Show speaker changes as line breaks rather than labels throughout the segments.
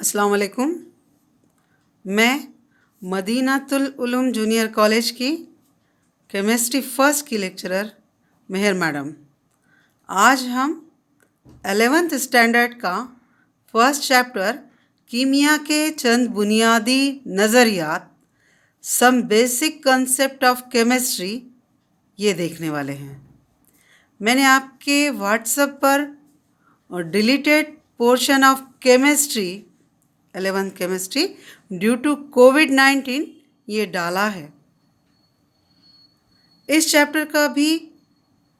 अस्सलाम वालेकुम। मैं मदीनातुल उलूम जूनियर कॉलेज की केमिस्ट्री फर्स्ट की लेक्चरर मेहर मैडम। आज हम 11th स्टैंडर्ड का फर्स्ट चैप्टर कीमिया के चंद बुनियादी नज़रियात some basic concept of chemistry ये देखने वाले हैं। मैंने आपके व्हाट्सएप पर deleted portion of chemistry 11th chemistry due to कोविड-19 ये डाला है। इस चैप्टर का भी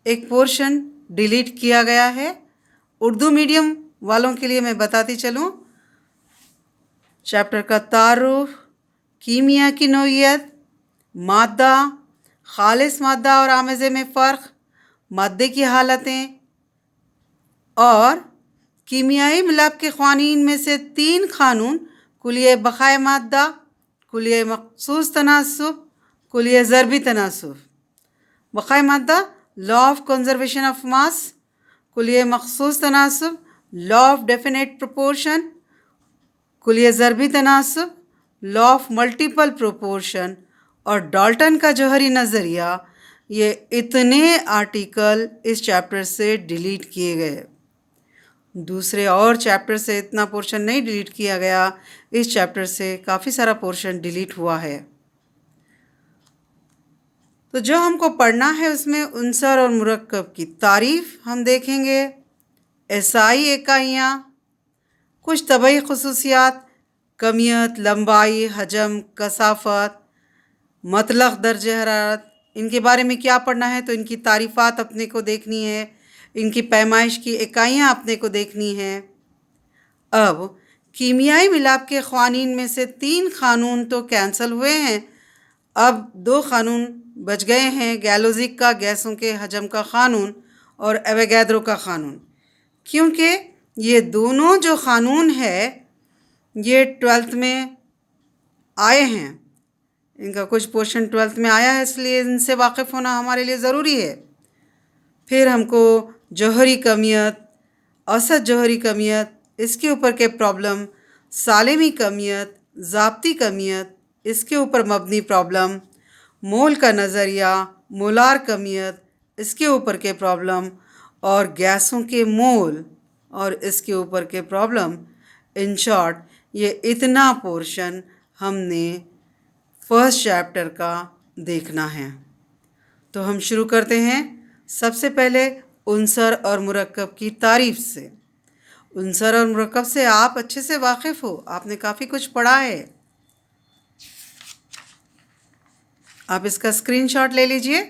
एक पोर्शन डिलीट किया गया है। उर्दू मीडियम वालों के लिए मैं बताती चलूँ, चैप्टर का तारुफ, कीमिया की नोइयत, मादा, खालिस मादा और आमेज़े में फ़र्क, मादे की हालतें और कीमियाई मिलाप के क़वानीन में से 3 क़ानून कुलिये बक़ाए मादा, कुलिये मख़सूस तनासुब, कुलिये ज़रबी तनासुब। बक़ाए मादा law of conservation of mass, कुलिये मख़सूस तनासुब लॉ ऑफ डेफिनेट प्रोपोर्शन, कुलिये ज़रबी तनासुब लॉ ऑफ मल्टीपल प्रोपोर्शन और डाल्टन का जौहरी नज़रिया। ये इतने आर्टिकल इस चैप्टर से डिलीट किए गए। दूसरे और चैप्टर से इतना पोर्शन नहीं डिलीट किया गया, इस चैप्टर से काफ़ी सारा पोर्शन डिलीट हुआ है। तो जो हमको पढ़ना है उसमें उनसर और मुरक्कब की तारीफ़ हम देखेंगे, एसआई इकाइयाँ, कुछ तबई खसूसियात, कमियत, लंबाई, हजम, कसाफत, मतलक़ दर्जे हरारत, इनके बारे में क्या पढ़ना है तो इनकी तारीफ़ात अपने को देखनी है, इनकी पैमाइश की इकाइयाँ अपने को देखनी है। अब कीमियाई मिलाप के क़वानीन में से 3 क़ानून तो कैंसल हुए हैं, अब 2 क़ानून बच गए हैं, गैलोजिक का गैसों के हजम का क़ानून और एवोगैड्रो का क़ानून। क्योंकि ये दोनों जो क़ानून है ये 12th में आए हैं, इनका कुछ पोर्शन 12th में आया है, इसलिए इनसे वाकिफ़ होना हमारे लिए ज़रूरी है। फिर हमको जौहरी कमियत, औसत जौहरी कमियत, इसके ऊपर के प्रॉब्लम, सालेमी कमियत, ज़ाब्ती कमियत, इसके ऊपर मबनी प्रॉब्लम, मोल का नज़रिया, मोलार कमियत, इसके ऊपर के प्रॉब्लम और गैसों के मोल और इसके ऊपर के प्रॉब्लम। इन शॉर्ट ये इतना पोर्शन हमने फर्स्ट चैप्टर का देखना है। तो हम शुरू करते हैं सबसे पहले उनसर और मुरक्कब की तारीफ़ से। उनसर और मुरक्कब से आप अच्छे से वाकिफ़ हो, आपने काफ़ी कुछ पढ़ा है। आप इसका स्क्रीनशॉट ले लीजिए।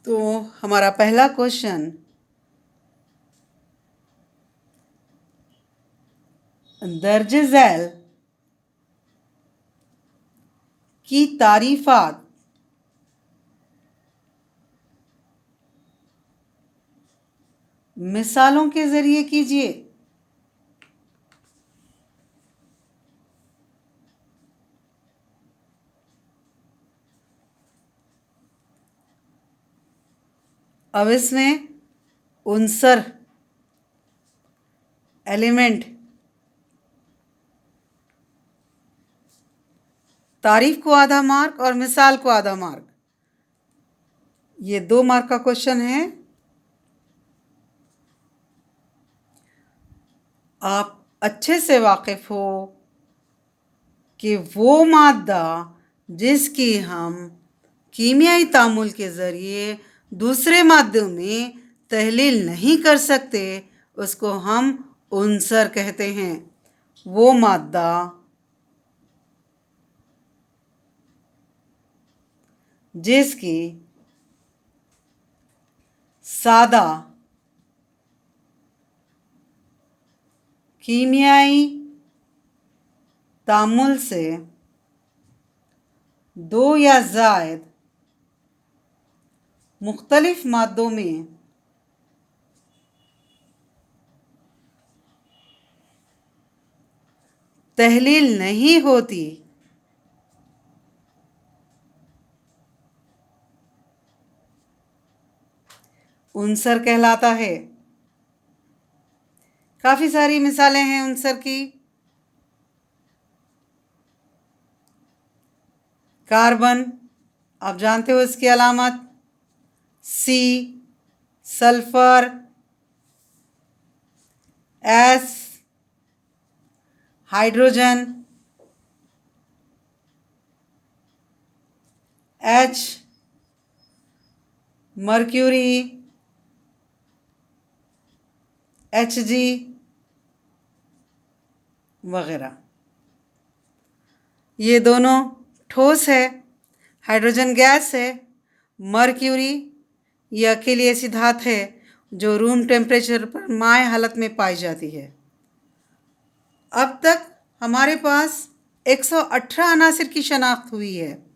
तो हमारा पहला क्वेश्चन, दर्जे झैल की तारीफ़ात मिसालों के ज़रिए कीजिए। अब इसमें उनसर एलिमेंट तारीफ़ को आधा मार्क और मिसाल को आधा मार्क, ये 2 मार्क का क्वेश्चन है। आप अच्छे से वाकिफ़ हो कि वो मादा जिसकी हम कीमियाई तामुल के ज़रिए दूसरे मादों में तहलील नहीं कर सकते, उसको हम उनसर कहते हैं। वो मादा जिसकी सादा कीमियाई तामुल से 2 या ज़ायद मुख्तलिफ मादों में तहलील नहीं होती, उनसर कहलाता है। काफ़ी सारी मिसालें हैं उनसर की। कार्बन, आप जानते हो इसकी अलामत C, sulphur, S, hydrogen, H, mercury, Hg वगैरह। ये दोनों ठोस है, हाइड्रोजन गैस है। मर्क्यूरी ये अकेली ऐसी धातु है जो रूम टेम्परेचर पर माय हालत में पाई जाती है। अब तक हमारे पास 118 अनासिर की शनाख्त हुई है।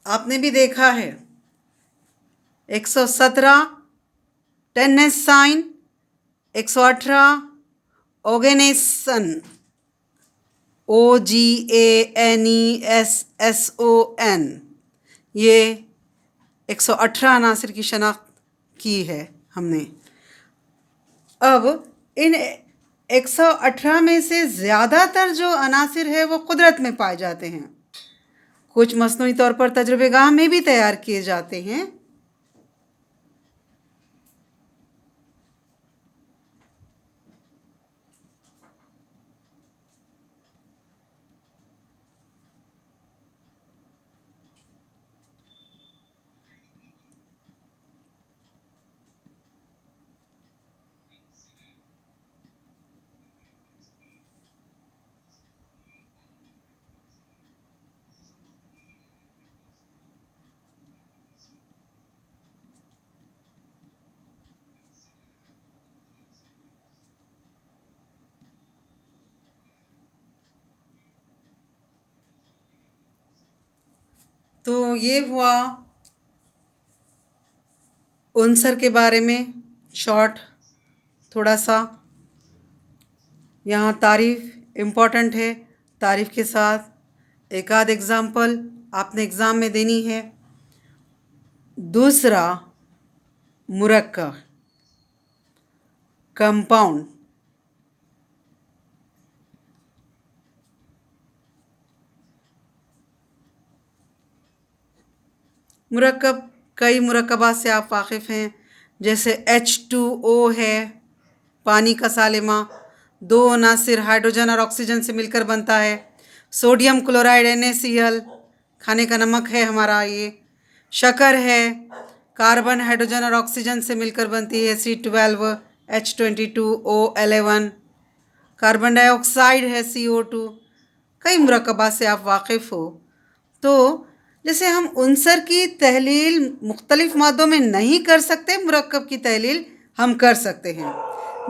आपने भी देखा है 117 टेन्नेस साइन, 118 ऑर्गेनेसन, OGANESSON, ये 118 अनासिर की शनाख्त की है हमने। अब इन 118 में से ज़्यादातर जो अनासिर है वो कुदरत में पाए जाते हैं। कुछ मसनूई तौर पर तजुर्बेगाह में भी तैयार किए जाते हैं। तो ये हुआ उनसर के बारे में शॉर्ट थोड़ा सा। यहाँ तारीफ़ इम्पॉर्टेंट है। तारीफ़ के साथ एक आध एग्ज़ाम्पल आपने एग्ज़ाम में देनी है। दूसरा, मुरक्कब, कंपाउंड। मुरक्कब, कई मुरक्कबात से आप वाकिफ़ हैं, जैसे H2O है, पानी का सालिमा, दो अनासिर हाइड्रोजन और ऑक्सीजन से मिलकर बनता है। सोडियम क्लोराइड NaCl, खाने का नमक है हमारा ये। शक्कर है, कार्बन हाइड्रोजन और ऑक्सीजन से मिलकर बनती है, C12 H22O11। कार्बन डाइऑक्साइड है, CO2। कई मुरक्कबात से आप वाकिफ़ हो। तो जैसे हम उनसर की तहलील मुख्तलिफ़ मादों में नहीं कर सकते, मुरक्कब की तहलील हम कर सकते हैं।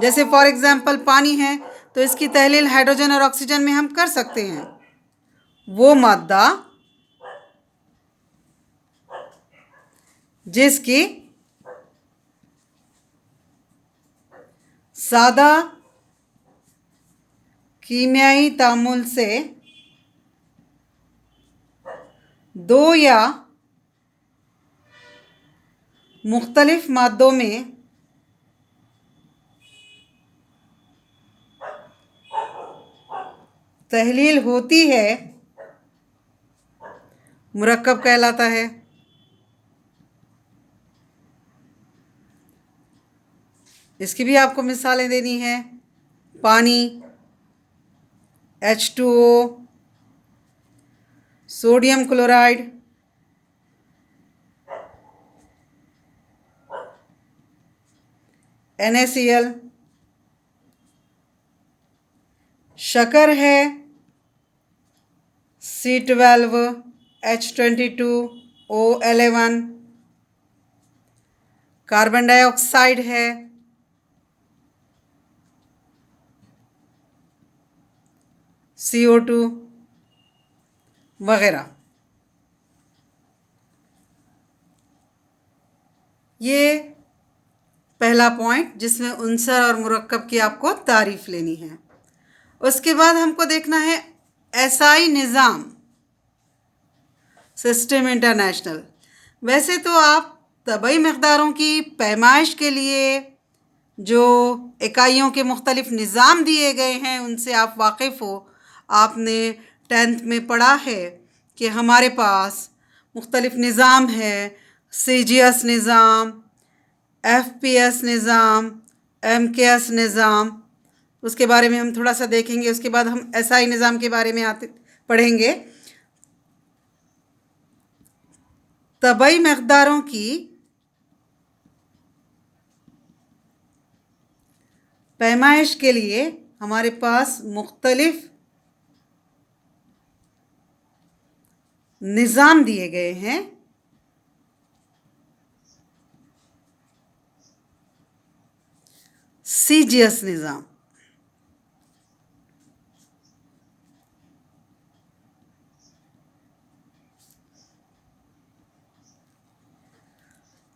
जैसे फॉर एग्ज़ाम्पल पानी है तो इसकी तहलील हाइड्रोजन और ऑक्सीजन में हम कर सकते हैं। वो मादा जिसकी सादा कीमियाई तामुल से दो या मुख्तलिफ़ मादों में तहलील होती है, मुरक्कब कहलाता है। इसकी भी आपको मिसालें देनी है। पानी, H2O, सोडियम क्लोराइड, NaCl। शक्कर है, C12 H22O11। कार्बन डाइऑक्साइड है, CO2 वगैरह। ये पहला पॉइंट जिसमें उनसर और मुरक्कब की आपको तारीफ लेनी है। उसके बाद हमको देखना है एसआई निज़ाम, सिस्टम इंटरनेशनल। वैसे तो आप तबई मकदारों की पैमाइश के लिए जो इकाइयों के मुख्तलिफ निज़ाम दिए गए हैं उनसे आप वाकिफ़ हो। आपने 10th में पढ़ा है कि हमारे पास मुख्तलिफ निज़ाम है, CGS निज़ाम, FPS निज़ाम, MKS निज़ाम। उसके बारे में हम थोड़ा सा देखेंगे। उसके बाद हम SI निज़ाम के बारे में पढ़ेंगे। तबई मकदारों की पैमाइश के लिए हमारे पास मुख्तलिफ निज़ाम दिए गए हैं। CGS निज़ाम,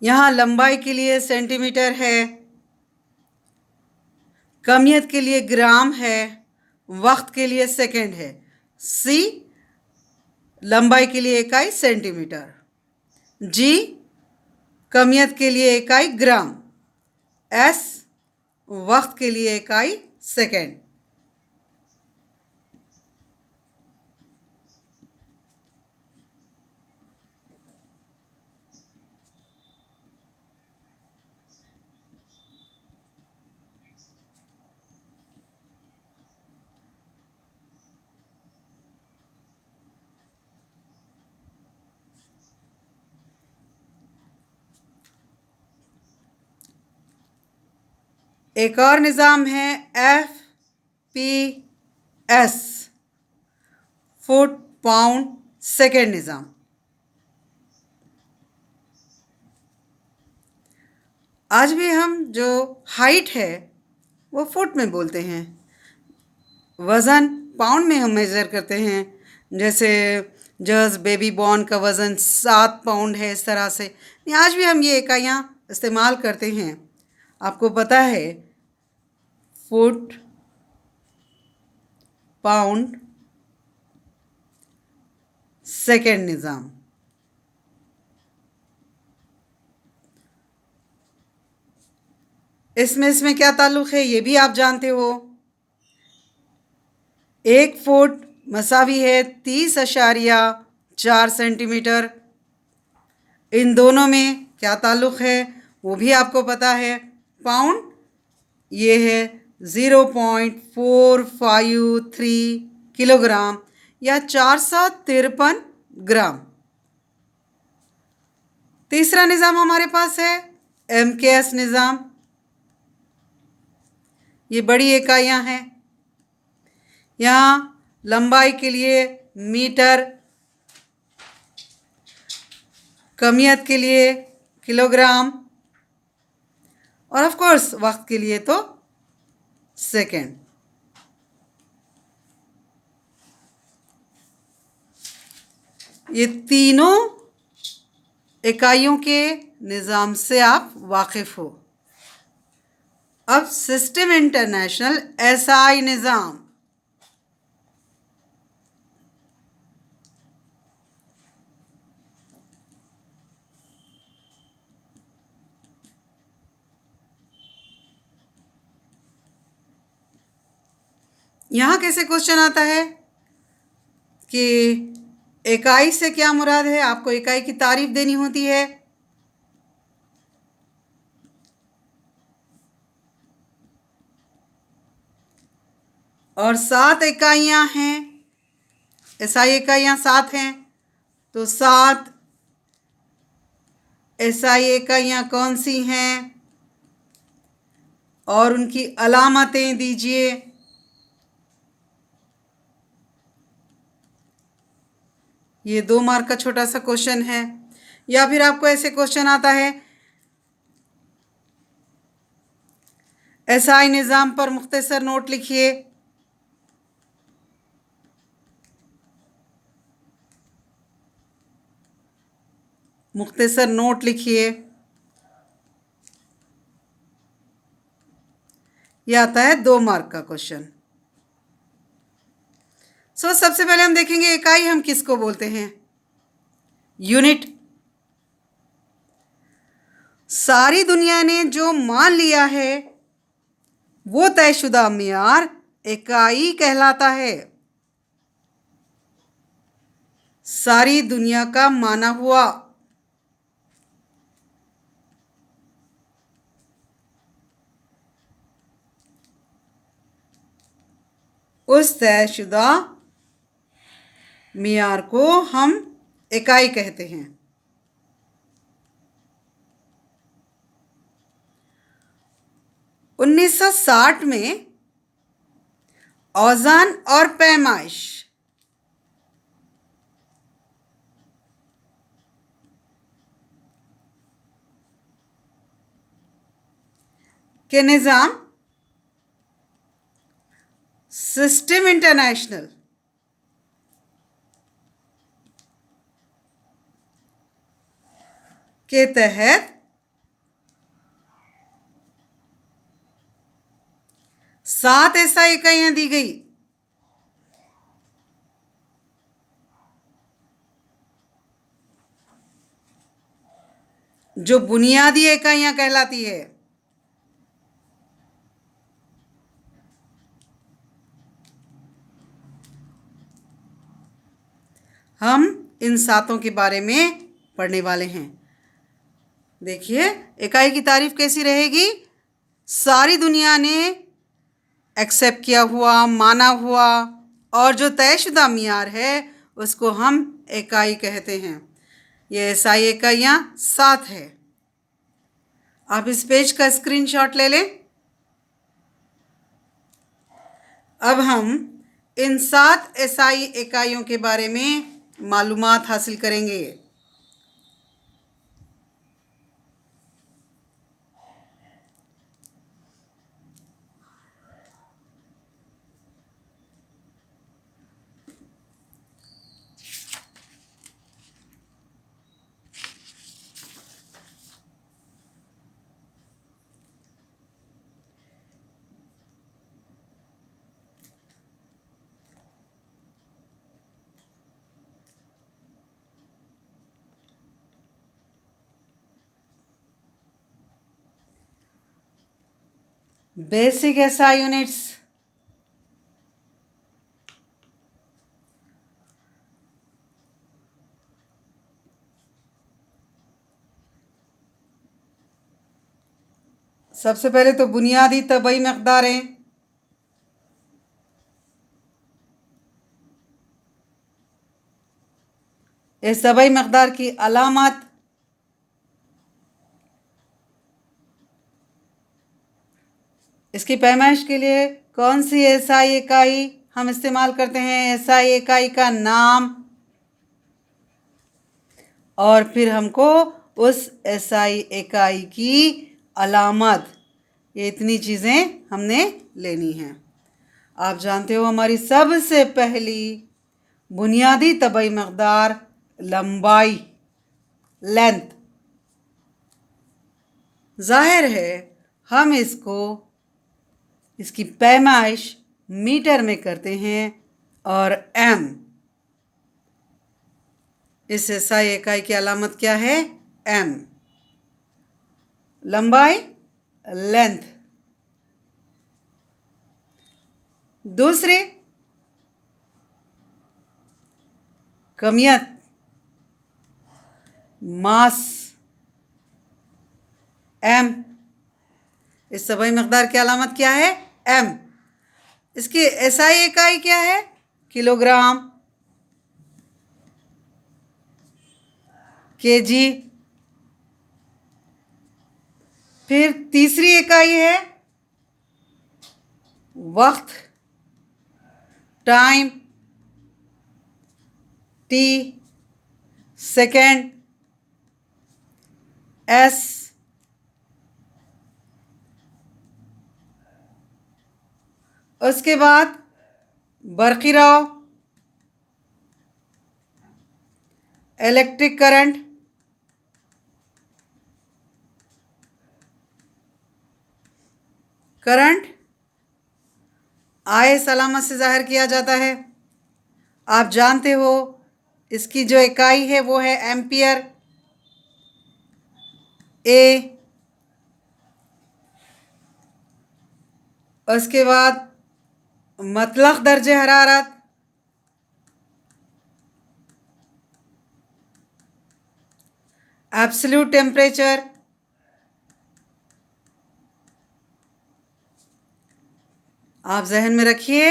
यहाँ लंबाई के लिए सेंटीमीटर है, कमियत के लिए ग्राम है, वक्त के लिए सेकंड है। C लंबाई के लिए इकाई सेंटीमीटर, G कमियत के लिए इकाई ग्राम, S वक्त के लिए इकाई सेकंड। एक और निज़ाम है FPS, फुट पाउंड सेकंड निज़ाम। आज भी हम जो हाइट है वो फुट में बोलते हैं, वज़न पाउंड में हम मेज़र करते हैं। जैसे जस्ट बेबी बॉर्न का वज़न 7 पाउंड है, इस तरह से आज भी हम ये इकाइयाँ इस्तेमाल करते हैं। आपको पता है फुट, पाउंड, सेकंड निज़ाम। इसमें क्या ताल्लुक़ है ये भी आप जानते हो। 1 फुट मसावी है 30.4 सेंटीमीटर। इन दोनों में क्या ताल्लुक़ है वो भी आपको पता है। पाउंड ये है 0.453 किलोग्राम या 453 ग्राम। तीसरा निज़ाम हमारे पास है MKS निज़ाम। ये बड़ी इकाइयाँ हैं। यहाँ लंबाई के लिए मीटर, कमियत के लिए किलोग्राम और ऑफ कोर्स वक्त के लिए तो सेकंड। ये तीनों इकाइयों के निज़ाम से आप वाकिफ़ हो। अब सिस्टम इंटरनेशनल SI निज़ाम। यहाँ कैसे क्वेश्चन आता है कि इकाई से क्या मुराद है, आपको इकाई की तारीफ देनी होती है। और 7 इकाइयाँ हैं, SI इकाइयाँ 7 हैं, तो 7 SI इकाइयाँ कौन सी हैं और उनकी अलामतें दीजिए। ये 2 मार्क का छोटा सा क्वेश्चन है। या फिर आपको ऐसे क्वेश्चन आता है SI निज़ाम पर मुख्तसर नोट लिखिए। मुख्तसर नोट लिखिए। ये आता है 2 मार्क का क्वेश्चन। सबसे पहले हम देखेंगे इकाई हम किसको बोलते हैं। यूनिट। सारी दुनिया ने जो मान लिया है वो तयशुदा मियार इकाई कहलाता है। सारी दुनिया का माना हुआ। उस तयशुदा मियार को हम इकाई कहते हैं। उन्नीस सौ 60 में औज़ान और पैमाइश के निज़ाम सिस्टम इंटरनेशनल के तहत 7 SI इकाइयां दी गई। जो बुनियादी इकाइयां कहलाती है। हम इन 7 के बारे में पढ़ने वाले हैं। देखिए इकाई की तारीफ कैसी रहेगी। सारी दुनिया ने एक्सेप्ट किया हुआ, माना हुआ, और जो तयशुदा मियार है उसको हम इकाई कहते हैं। ये SI इकाइयाँ 7 है। आप इस पेज का स्क्रीनशॉट ले लें। अब हम इन 7 SI इकाइयों के बारे में मालूमात हासिल करेंगे। Basic SI units. सबसे पहले तो बुनियादी तबई मकदारें। इस तबई मकदार की अलामत, इसकी पैमाइश के लिए कौन सी SI इकाई हम इस्तेमाल करते हैं, SI इकाई का नाम, और फिर हमको उस SI इकाई की अलामत, ये इतनी चीज़ें हमने लेनी हैं। आप जानते हो हमारी सबसे पहली बुनियादी तबई मकदार लंबाई, लेंथ। जाहिर है हम इसकी पैमाइश मीटर में करते हैं, और m इस SI इकाई की अलामत क्या है, m। लंबाई, लेंथ। दूसरी कमियत, मास, m। इस तबई मकदार की अलामत क्या है, m। इसकी SI इकाई क्या है, किलोग्राम, kg। फिर तीसरी इकाई है वक्त, टाइम, t, सेकेंड, s। उसके बाद बरक़ी राव, इलेक्ट्रिक करंट, करंट आए सलामत से ज़ाहिर किया जाता है। आप जानते हो इसकी जो इकाई है वो है एम्पियर। ए, उसके बाद मतलक दर्जे हरारत, एब्सोल्यूट टेम्परेचर, आप जहन में रखिए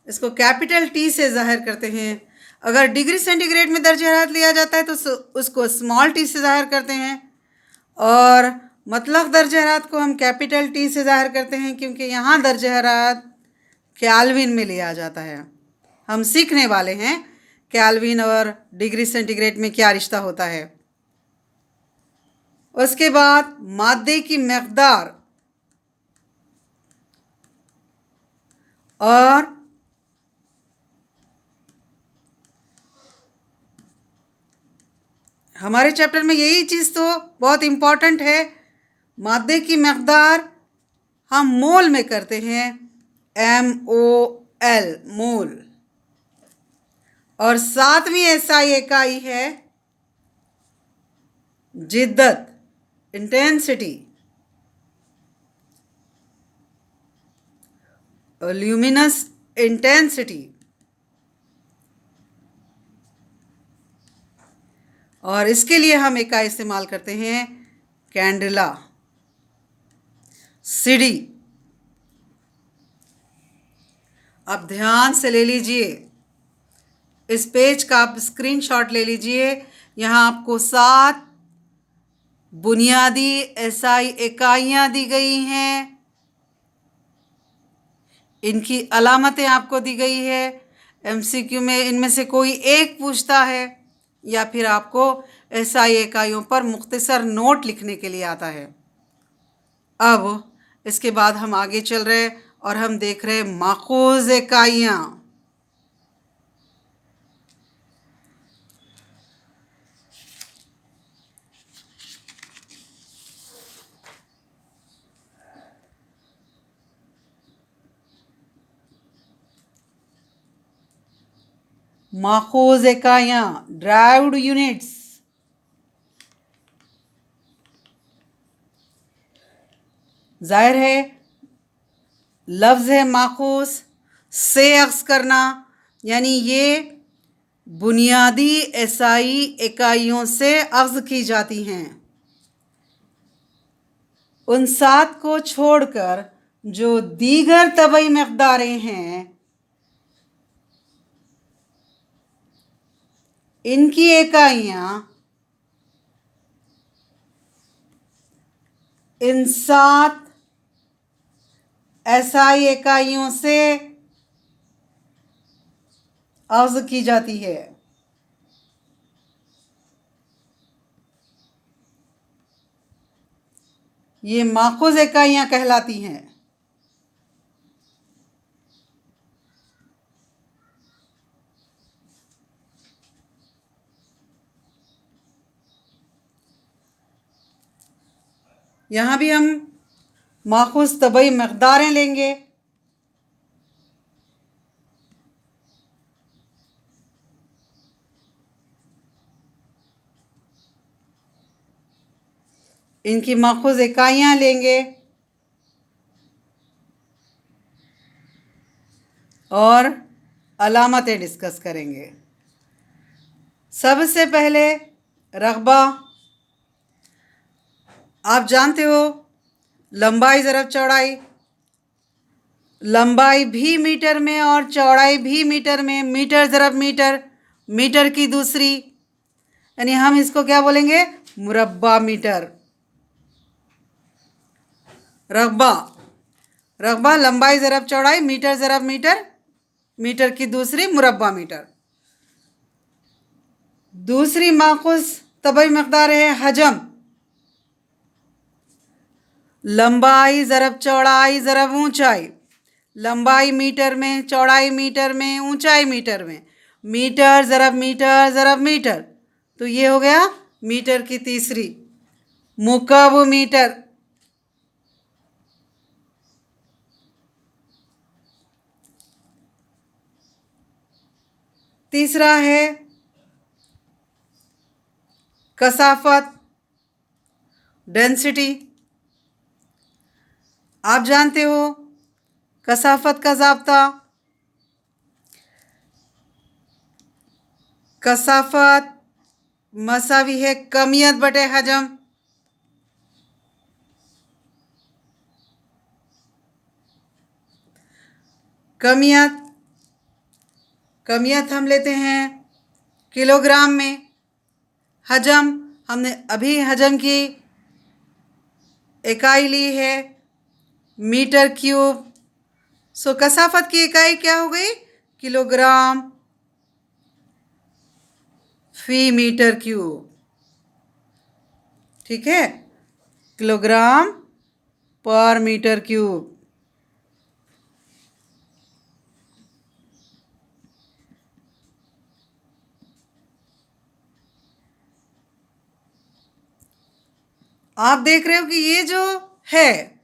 इसको कैपिटल टी से जाहिर करते हैं। अगर डिग्री सेंटीग्रेड में दर्जे हरारत लिया जाता है तो उसको स्मॉल टी से जाहिर करते हैं, और मतलक दर्जे हरारत को हम कैपिटल टी से जाहिर करते हैं, क्योंकि यहाँ दर्जे हरारत केल्विन में लिया जाता है। हम सीखने वाले हैं केल्विन और डिग्री सेंटीग्रेड में क्या रिश्ता होता है। उसके बाद मादे की मकदार और हमारे चैप्टर में यही चीज़ तो बहुत इम्पॉर्टेंट है। मादे की मकदार हम मोल में करते हैं, MOL, मोल। और सातवीं एसआई इकाई है जिद्दत, इंटेंसिटी, ल्यूमिनस इंटेंसिटी। और इसके लिए हम इकाई इस्तेमाल करते हैं कैंडेला, सीडी। अब ध्यान से ले लीजिए, इस पेज का आप स्क्रीनशॉट ले लीजिए। यहाँ आपको 7 बुनियादी एसआई इकाइयाँ दी गई हैं, इनकी अलामतें आपको दी गई है। MCQ में इनमें से कोई एक पूछता है या फिर आपको एसआई इकाइयों पर मुख्तसर नोट लिखने के लिए आता है। अब इसके बाद हम आगे चल रहे और हम देख रहे माखूज इकाइयाँ। माखूज इकाइयाँ, ड्राइव्ड यूनिट्स। जाहिर है लफ्ज़ है माखूज, से अक्स करना, यानी ये बुनियादी एसआई इकाइयों से अक्स की जाती हैं। उन 7 को छोड़कर जो दीगर तबई मकदारें हैं, इनकी इकाइयाँ इन 7 एसआई इकाइयों से अक्स की जाती है। ये माखूज इकाइयाँ कहलाती हैं। यहाँ भी हम माखूज तबई मकदारें लेंगे। इनकी माखूज इकाइयाँ लेंगे और अलामतें डिस्कस करेंगे। सबसे पहले रकबा। आप जानते हो लंबाई ज़रब चौड़ाई, लंबाई भी मीटर में और चौड़ाई भी मीटर में, मीटर ज़रब मीटर, मीटर की दूसरी, यानी हम इसको क्या बोलेंगे, मुरब्बा मीटर। रकबा, रकबा लंबाई ज़रब चौड़ाई, मीटर ज़रब मीटर, मीटर की दूसरी मुरब्बा मीटर। दूसरी माखूज तबई मकदार है हजम, लंबाई ज़रब चौड़ाई ज़रब ऊंचाई, लंबाई मीटर में, चौड़ाई मीटर में, ऊंचाई मीटर में, मीटर ज़रब मीटर ज़रब मीटर। तो ये हो गया मीटर की तीसरी। मुकब मीटर, तीसरा है कसाफत, डेंसिटी। आप जानते हो कसाफत का ज़ाब्ता। कसाफत मसावी है कमियत बटे हजम। कमियत कमियत हम लेते हैं किलोग्राम में। हजम हमने अभी हजम की इकाई ली है मीटर क्यूब। सो कसाफत की इकाई क्या हो गई? किलोग्राम फी मीटर क्यूब। ठीक है, किलोग्राम पर मीटर क्यूब। आप देख रहे हो कि ये जो है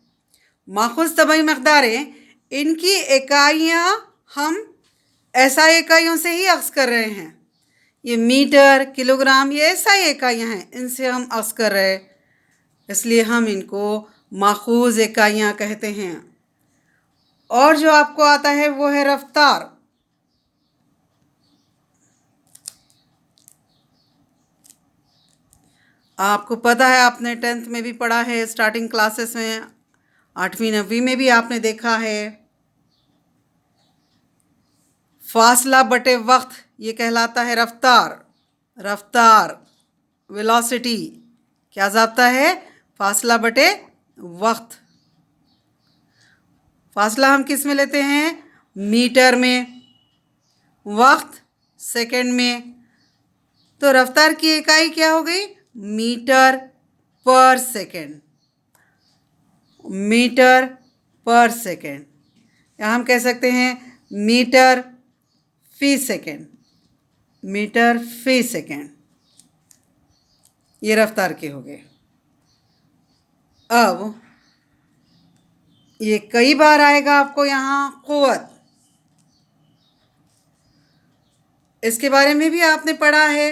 माखूज तबई मकदारें, इनकी इकाइयाँ हम एसआई इकाइयों से ही अक्स कर रहे हैं। ये मीटर, किलोग्राम, ये एसआई इकाइयाँ हैं, इनसे हम अक्स कर रहे हैं, इसलिए हम इनको माखूज इकाइयाँ कहते हैं। और जो आपको आता है वो है रफ्तार। आपको पता है, आपने 10th में भी पढ़ा है, स्टार्टिंग क्लासेस में, 8वीं 9वीं में भी आपने देखा है। फासला बटे वक्त ये कहलाता है रफ्तार। रफ्तार वेलोसिटी क्या ज़ाब्ता है? फासला बटे वक्त। फासला हम किस में लेते हैं? मीटर में, वक्त सेकंड में। तो रफ्तार की इकाई क्या हो गई? मीटर पर सेकंड। मीटर पर सेकंड, या हम कह सकते हैं मीटर फी सेकंड। मीटर फी सेकंड, ये रफ्तार के हो गए। अब ये कई बार आएगा आपको यहाँ क़ुव्वत। इसके बारे में भी आपने पढ़ा है।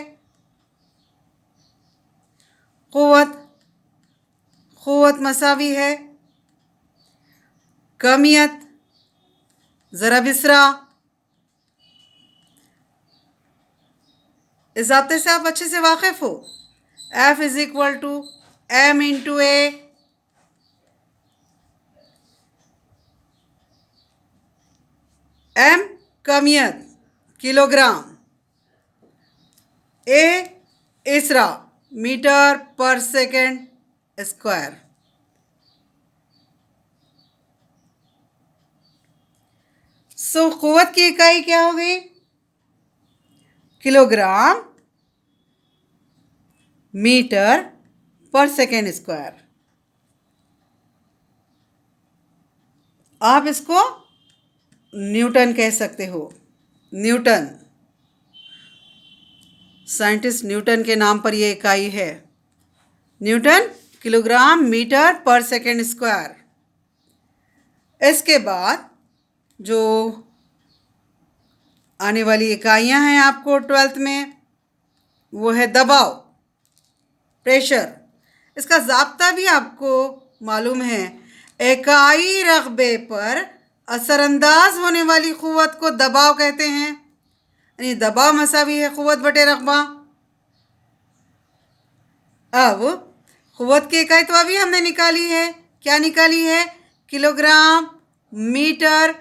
क़ुव्वत क़ुव्वत मसावी है कमियत ज़रा बिसरा। इस ज़ाब्ते से आप अच्छे से वाकिफ़ हो। F is equal to M into a. M कमियत किलोग्राम, ए इसरा मीटर पर सेकंड स्क्वायर। सो क़ुव्वत की इकाई क्या हो गई? किलोग्राम मीटर पर सेकंड स्क्वायर। आप इसको न्यूटन कह सकते हो। न्यूटन, साइंटिस्ट न्यूटन के नाम पर यह इकाई है। न्यूटन किलोग्राम मीटर पर सेकंड स्क्वायर। इसके बाद जो आने वाली इकाइयां हैं आपको 12th में, वो है दबाव, प्रेशर। इसका ज़ाब्ता भी आपको मालूम है। इकाई रकबे पर असरअंदाज होने वाली क़ुव्वत को दबाव कहते हैं। यानी दबाव मसावी है क़ुव्वत बटे रकबा। अब क़ुव्वत की इकाई तो अभी हमने निकाली है। क्या निकाली है? किलोग्राम मीटर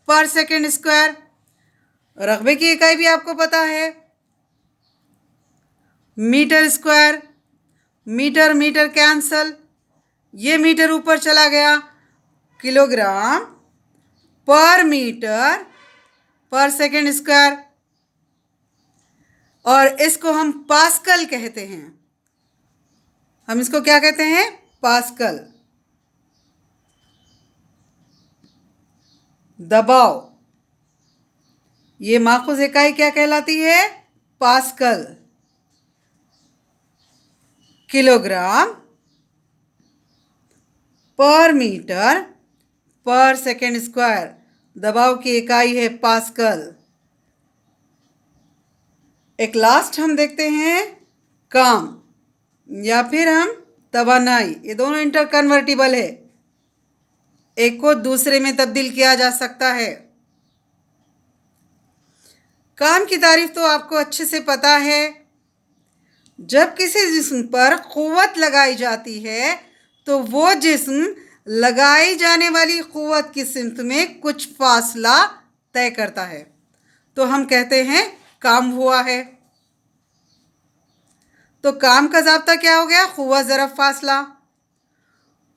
पर सेकंड स्क्वायर। रकबे की इकाई भी आपको पता है, metre square. Metre metre cancel, ये मीटर ऊपर चला गया। किलोग्राम पर मीटर पर सेकंड स्क्वायर। और इसको हम पास्कल कहते हैं। हम इसको क्या कहते हैं? पास्कल। दबाव, ये माखूज इकाई क्या कहलाती है? पास्कल। किलोग्राम पर मीटर पर सेकंड स्क्वायर। दबाव की इकाई है पास्कल। एक लास्ट हम देखते हैं काम या फिर हम तवानाई। ये दोनों इंटर कन्वर्टिबल है, एक को दूसरे में तब्दील किया जा सकता है। काम की तारीफ तो आपको अच्छे से पता है। जब किसी जिस्म पर क़ुव्वत लगाई जाती है तो वो जिस्म लगाई जाने वाली क़ुव्वत की सिमत में कुछ फासला तय करता है, तो हम कहते हैं काम हुआ है। तो काम का ज़ाब्ता क्या हो गया? क़ुव्वत ज़रब फासला।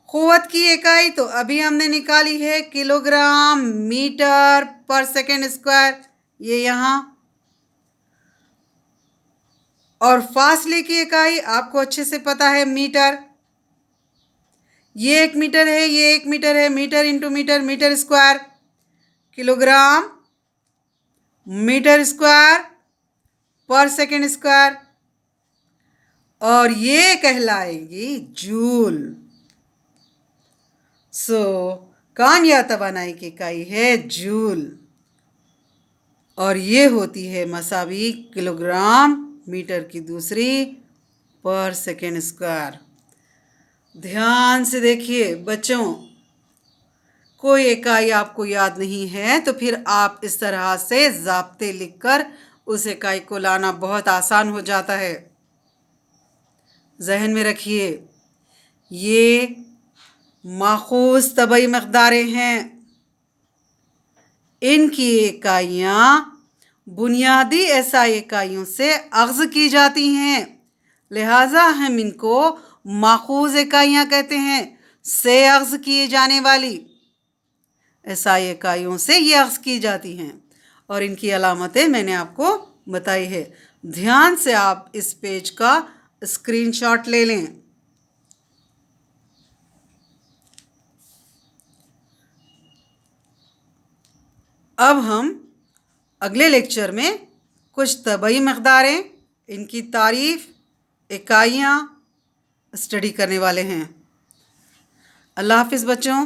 क़ुव्वत की इकाई तो अभी हमने निकाली है किलोग्राम मीटर पर सेकेंड स्क्वायर, ये यहाँ। और फासले की इकाई आपको अच्छे से पता है मीटर। ये 1 मीटर है, ये 1 मीटर है। Metre into metre, metre square. Kilogram metre square पर सेकेंड स्क्वायर, और ये कहलाएगी जूल। सो काम या तवानाई की इकाई है जूल, और ये होती है मसावी किलोग्राम मीटर की दूसरी पर सेकेंड स्क्वायर। ध्यान से देखिए बच्चों, कोई इकाई आपको याद नहीं है तो फिर आप इस तरह से ज़ाब्ते लिखकर उस इकाई को लाना बहुत आसान हो जाता है। जहन में रखिए, ये माखूज़ तबई मक़दारें हैं। इनकी इकाइयाँ बुनियादी एसआई इकाइयों से अख़ज़ की जाती हैं, लिहाजा हम इनको माखूज़ इकाइयाँ कहते हैं। से अख़ज़ किए जाने वाली एसआई इकाइयों से ये अख़ज़ की जाती हैं, और इनकी अलामतें मैंने आपको बताई है। ध्यान से आप इस पेज का स्क्रीनशॉट ले लें। अब हम अगले लेक्चर में कुछ तबई मक़दारें, इनकी तारीफ़, इकाइयाँ स्टडी करने वाले हैं। अल्लाह हाफ़िज़ बच्चों।